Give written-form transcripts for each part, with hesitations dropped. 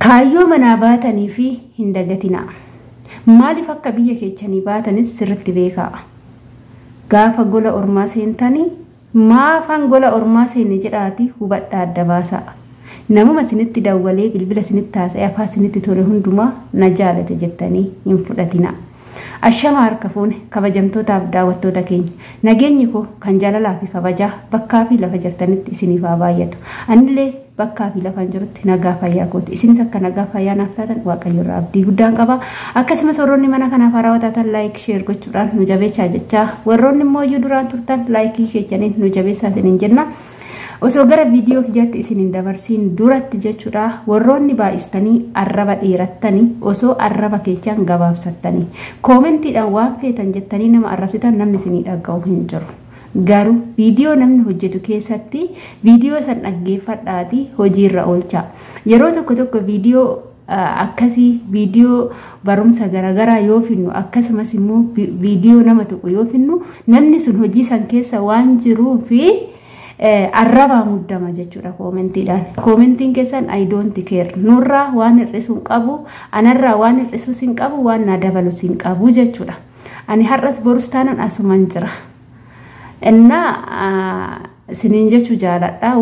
kaayyoo manaa baatanii fi hin dagatinaa. Maaliif akka biyya keechanii baatanis sirriitti beekaa. Gaafa gola ormaa seentanii maafan gola ormaa seenne jedhaati hubadhaa adda baasaa. Namuma sinitti dawwalee bilbila sinitti haasa'ee afaan sinitti tole hundumaa na jaalate jettanii hin fudhatinaa. Ashama harka fuune kabajamtootaaf daawwattoota keenya nageenyi koo kan jaalalaa fi kabajaa bakkaa fi lafa jirtanitti isiniif haa baay'atu. Anillee bakkaa fi lafaan jirutti nagaa fayyaa kooti. Isinis akka nagaa fayyaa naaf taatan Waaqayyo irraa abdii guddaan qaba. Akkasumas warroonni mana kanaaf haaraa taatan laayik sheer gochuudhaan nu jabeessaa jechaa warroonni immoo iyyuu duraan turtan laayikii keessaniin nu jabeessaa isiniin jenna. Osoo gara viidiyoo kiyyaatti isiniin dabarsiin duratti jechuudha warroonni baay'istanii arraba dheerattanii osoo arraba keessan gabaabsattanii koomentiidhaan waan feetan jettanii nama arrabsitan namni isinii dhaga'u hin jiru. Garuu viidiyoo namni hojjetu keessatti viidiyoo san dhaggeeffadhaati hojiirra oolchaa. Yeroo tokko viidiyoo akkasii viidiyoo barumsa garagaraa yoo finnu akkasumas immoo viidiyoo nama tokko yoo finnu namni sun hojii san keessa waan jiruufi arraba muddama jechuudha koomentiidhaan. Koomentiin keessan I don't care. Nurraa waan hir'isuu qabu, anarraa waan hir'isuu sin qabu, waan na dabalu sin qabu jechuudha. Ani har'as borus taanan asuman jira. Inna sinin jechuu jaaladha.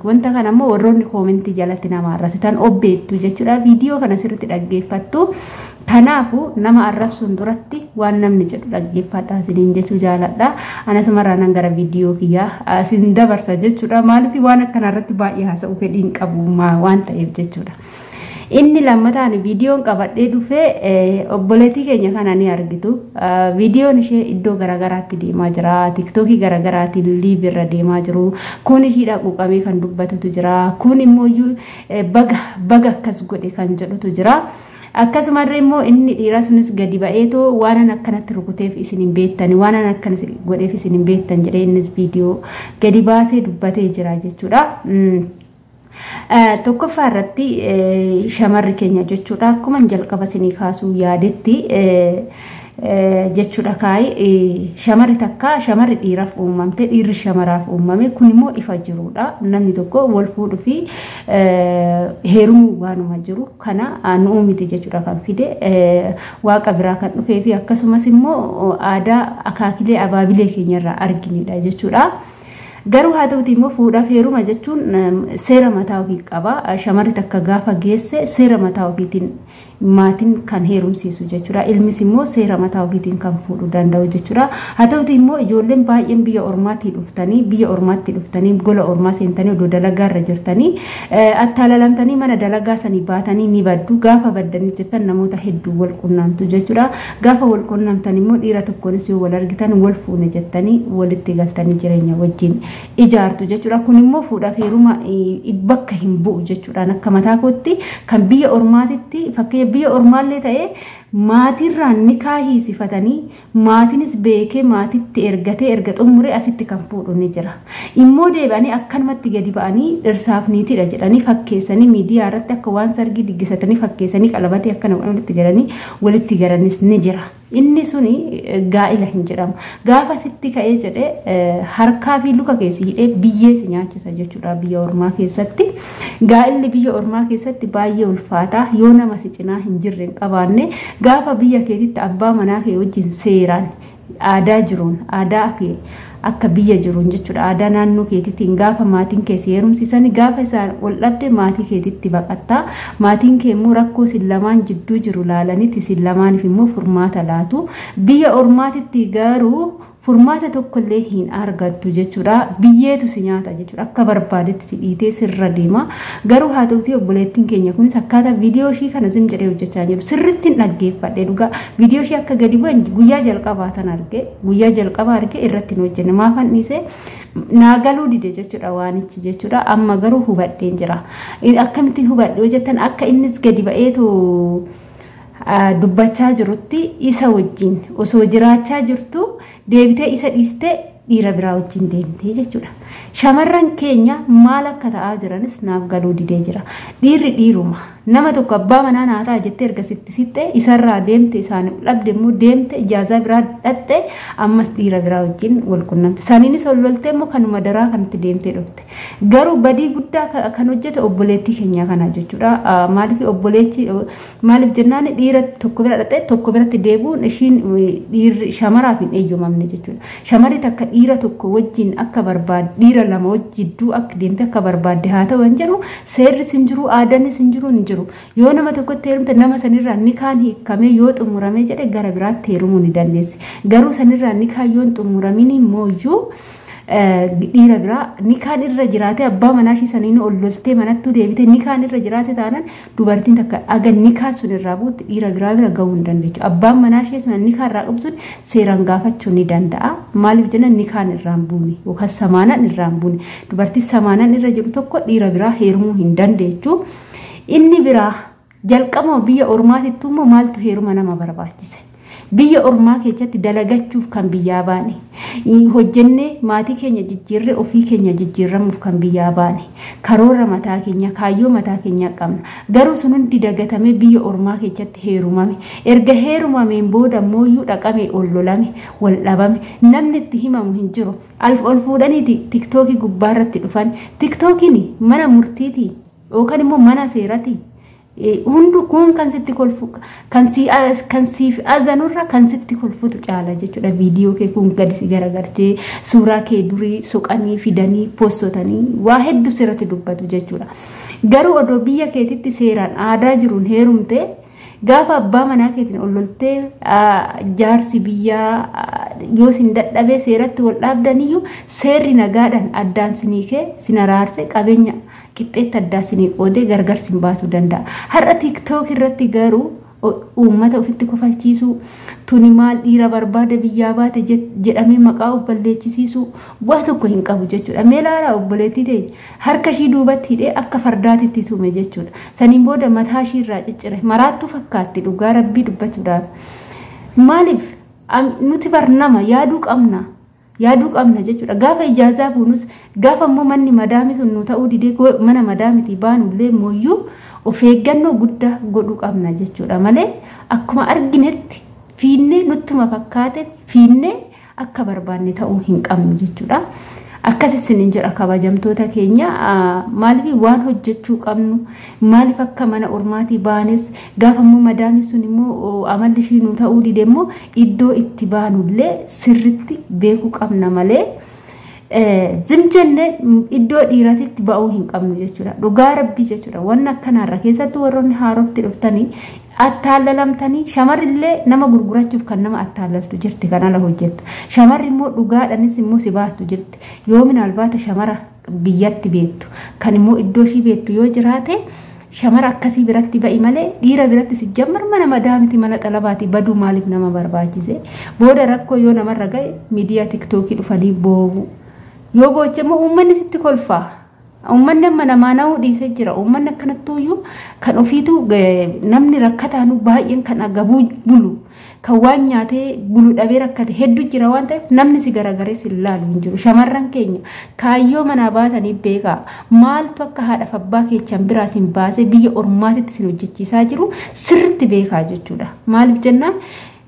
Wanta kana immoo warroonni koomentii jalatti nama arrabsitan obbeettu jechuudha. Viidiyoo kana sirriitti dhaggeeffattu. Kanaafu nama arrabsuun duratti waan namni jedhu dhaggeeffadhaa sinin jechuu jaaladha. Anasumarraa nan gara viidiyoo kiyyaa sin dabarsa jechuudha. Maaliif waan akkanarratti baay'ee haasa'uu fedhiin qabu waan ta'eef jechuudha. Inni lammataan viidiyoon qabadhee dhufee obboleettii keenya kana ni argitu. Viidiyoon ishee iddoo garagaraatti deemaa jira. TikTokii garagaraatiin liiv irra deemaa jiru. Kun ishiidha quuqamee kan dubbatutu jira. Kun immoo baga akkas godhe kan jedhutu jira. Akkasumallee immoo inni dhiiraa sunis gadi ba'eetoo waan akkanatti rukuteef isin hin beektani waan akkanas godheef isin hin beektan jedhee innis viidiyoo gadi baasee dubbatee jira jechuudha. Tokkoffaa irratti shamarri keenya jechuudha akkuma jalqaba isinii kaasuu yaadetti jechuudha kaayee shamarri takka shamarri dhiiraaf uumamte dhiirri shamaraaf uumame kun immoo ifa jiruudha. Namni tokko wal fuudhuu fi heerumuu waanuma jiru kana nu miti jechuudha kan fide waaqa biraa kan dhufee fi akkasumas immoo aadaa akaakilee abaabilee keenyarraa arginidha jechuudha. Garuu haa ta'uti immoo fuudhaaf heeruma jechuun seera mataa ofii qaba. Shamarri takka gaafa geesse seera mataa ofiitiin maatiin kan heerumsiisu jechuudha. Ilmis immoo seera mataa ofiitiin kan fuudhuu danda'u jechuudha. Haa ta'uti immoo ijoolleen baay'een biyya ormaatti dhuftanii gola ormaa seentanii odoo dalagaarra jirtanii attaalalamtanii mana dalagaa sanii baatanii ni baddu. Gaafa baddanii jettan namoota hedduu wal qunnamtu jechuudha. Gaafa wal qunnamtan immoo dhiira tokkonis yoo wal argitan wal fuune jettanii walitti galtanii jireenya wajjin ijaartu jechuudha. Kun immoo fuudhaaf heeruma bakka hin bu'u jechuudha. Akka mataa kootti kan biyya ormaatitti fakkeenya biyya ormaallee ta'ee maatirraan ni kaahiisifatanii maatinis beekee maatitti ergatee erga xumuree asitti kan fuudhu ni jira. Immoo deebi'anii akkanumatti gadi ba'anii dhirsaaf niitidha jedhanii fakkeessanii miidiyaa irratti akka waan sargii diggisatanii fakkeessanii qalabatee akkana walitti garanis ni jira. Inni suni gaa'ila hin jedhamu. Gaafa sitti ka'ee jedhee harkaa fi luka keessi hidhee biyyee si nyaachisa jechuudha biyya ormaa keessatti. Gaa'illi biyya ormaa keessatti baay'ee ulfaataa yoo nama si cinaa hin jirre hin qabaanne gaafa biyya keetitti abbaa manaa kee wajjin seeraan aadaa jiruun aadaa fi akka biyya jiruun jechuudha. Aadaa naannoo keetitiin gaafa maatiin kee si heerumsiisan gaafa isaan ol dhabde maatii keetitti baqattaa. Maatiin kee immoo rakkoo sin lamaan jidduu jiru laalanitti sin lamaaniif immoo furmaata laatu. Biyya ormaatitti garuu furmaata tokkollee hin argattu jechuudha. Biyyeetu si nyaata jechuudha. Akka barbaadetti si dhiitee sirra deema. Garuu haa ta'uti obboleettiin keenya kunis akkaataa viidiyoo ishii kana zim jedhee hojjechaa jiru. Sirriitti dhaggeeffadhe dhugaa viidiyoo ishii akka gadi bu'an guyyaa jalqabaa tan arge. Guyyaa jalqabaa arge irratti hin hojjenne. Maafan dhiisee naagaluu dide jechuudha waanichi jechuudha. Amma garuu hubadheen jira. Akkamittiin hubadhe hojjetan akka innis gadi ba'eetu dubbachaa jirutti isa wajjin osoo jiraachaa jirtu deebitee isa dhiistee dhiira biraa wajjin deemtee jechuudha. Shamarran keenya maal akka ta'aa jiranis naaf galuu didee jira. Dhiirri dhiiruma nama tokko abbaa manaa naataa jettee erga sitte isarraa deemte isaan dhabde immoo deemte ijaazaa biraa dhatte ammas dhiira biraa wajjin wal qunnamte saniinis ol loltee immoo kanuma daraa kanatti deemtee dhufte garuu badii guddaa kan hojjete obboleettii keenya kana jechuudha maaliif obboleetti maaliif jennaan dhiira tokko bira dhatte tokko biratti deebuun ishiin dhiirri shamaraaf hin eeyyamamne jechuudha shamarri takka dhiira tokko wajjin akka barbaade dhiira lama wajjidduu akka deemte akka barbaadde haa ta'u hin jedhu seerri sin jiru aadaan sin jiru hin jiru yoo nama tokkotti heerumte nama sanirraa nikaan hiikamee yoo xumuramee jedhe gara biraatti heerumuu ni dandeessi garuu sanirraa nikaan yoo xumuramin immoo dhiira biraa nikaan irra jiraate abbaa manaa ishii saniin ol loltee manattuu deebite nikaan irra jiraate taanaan dubartiin takka aga nikaan sun irraa buutti dhiira biraa bira gahuu hin dandeechu abbaan manaa ishee sun nikaan irraa qabsuun seeraan gaafachuu ni danda'a maaliif jenna nikaan irraan buune yookaan samaanan irraan buune dubartii samaanan irra jiru tokko dhiira biraa heerumuu hin dandeechu inni biraa jalqaba biyya ormaatittu immoo maaltu heeruma nama barbaachise biyya ormaa keessatti dalagachuuf kan biyyaa baane hojjenne maatii keenya jijjiirree ofii keenya jijjiirramuuf kan biyyaa baane karoora mataa keenya kaayyoo mataa keenya qabna garuu sun hundi dagatamee biyya ormaa keessatti heerumame erga heerumameen booda mooyyuu dhaqame ol lolame wal dhabame namni itti himamu hin jiru ol fuudhanii tiktookii gubbaarratti dhufan tiktookiin mana murtiiti yookaan immoo mana seerati hundu kun kan sitti kolfu kan siif azanurra kan sitti kolfutu caala jechuudha viidiyoo kee kun gadi si garagartee suuraa kee durii soqanii fidanii postotanii waa hedduu sirratti dubbatu jechuudha garuu odoo biyya keetitti seeraan aadaa jiruun heerumte gaafa abbaa manaa keetiin ol loltee jaarsi biyyaa yoo sin dadhabee seeratti wal dhaabdaniyyuu seerri nagaadhaan addaan siniikee sinaraarse qabeenya qixxeetti addaa sinii qoodee gargar sin baasuu danda'a har'a tiktook irratti garuu uummata ofitti kofalchiisuu tuni maal dhiira barbaada biyyaa baate jedhamee maqaa of balleechisiisuu waa tokko hin qabu jechuudha meelaara obboleettii ta'e harka ishii duubatti hidhee akka fardaatitti tume jechuudha saniin booda mataa ishii irraa ciccire maraattuu fakkaatti dhugaa rabbii dubbachuudhaaf maaliif nuti barnama yaaduu qabna jechuudha gaafa ijaazaa buunus gaafa immoo manni madaami sun nu ta'uu didee mana madaamiti baanullee mooyyuu of eeggannoo guddaa godhuu qabna jechuudha malee akkuma arginetti fiinnee nuttuma fakkaate fiinnee akka barbaanne ta'uu hin qabnu jechuudha akkasis sinin jedha kabajamtoota keenya maaliif waan hojjechuu qabnu maaliif akka mana ormaatii baanes gaafa immoo madaami sun immoo amalli ishii nu ta'uu didee immoo iddoo itti baanullee sirritti beekuu qabna malee zimjenne iddoo dhiiratitti ba'uu hin qabnu jechuudha dhugaa rabbii jechuudha waan akkanaarra keessattuu warroonni haarofti dhuftanii attaallalamtanii shamarrillee nama gurgurachuuf kan nama attaallaltu jirti kan ala hojjettu shamarri immoo dhugaadhanis immoo si baastu jirti yoo minaalbaata shamara biyyatti beektu kan immoo iddoo ishii beektu yoo jiraate shamara akkasii biratti ba'i malee dhiira biratti si jammar mana madaamiti mana xalabaati baduu maaliif nama barbaachise booda rakkoo yoo namarra ga'e miidiyaa tiktookii dhufanii boobu yoo booche immoo uummanni sitti kolfaa ummanni amma namaa na'uu dhiisee jira ummanni akkanattuuyyuu kan ofiitu namni rakkataanu baay'een kan agabuu bulu kan waan nyaatee bulu dhabee rakkate hedduu jira waan ta'eef namni si garagaree si ilaalu hin jiru shamarran keenya kaayyoo manaa baatanii beekaa maaltu akka haadhaaf abbaa keechan biraa sin baasee biyya ormaatitti sin hojjechiisaa jiru sirritti beekaa jechuudha maaliif jennaan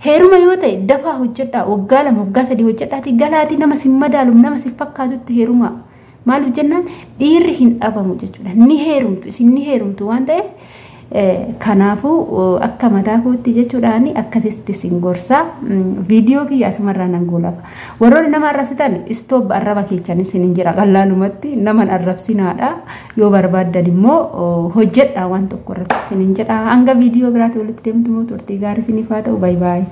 heeruma yoo ta'e dafaa hojjedhaa waggaa 2 waggaa 3 hojjedhaati galaatii nama sin madaalu nama sin fakkaatutti heeruma maaliif jennaan dhiirri hin dhabamu jechuudha ni heerumtu isin ni heerumtu waan ta'eef kanaafuu akka mataa kootti jechuudhaan akkasitti sin gorsa viidiyoo kiyya asumarraa nan goolaba warroonni nama arrabsitan istoob arraba keechanii sin jira qallaalumatti nama arrabsinaadha yoo barbaaddan immoo hojjedhaa waan tokko irratti sin jedha hanga viidiyoo biraatti walitti deemtu moo turtii gaarii siniif haa ta'u bye bye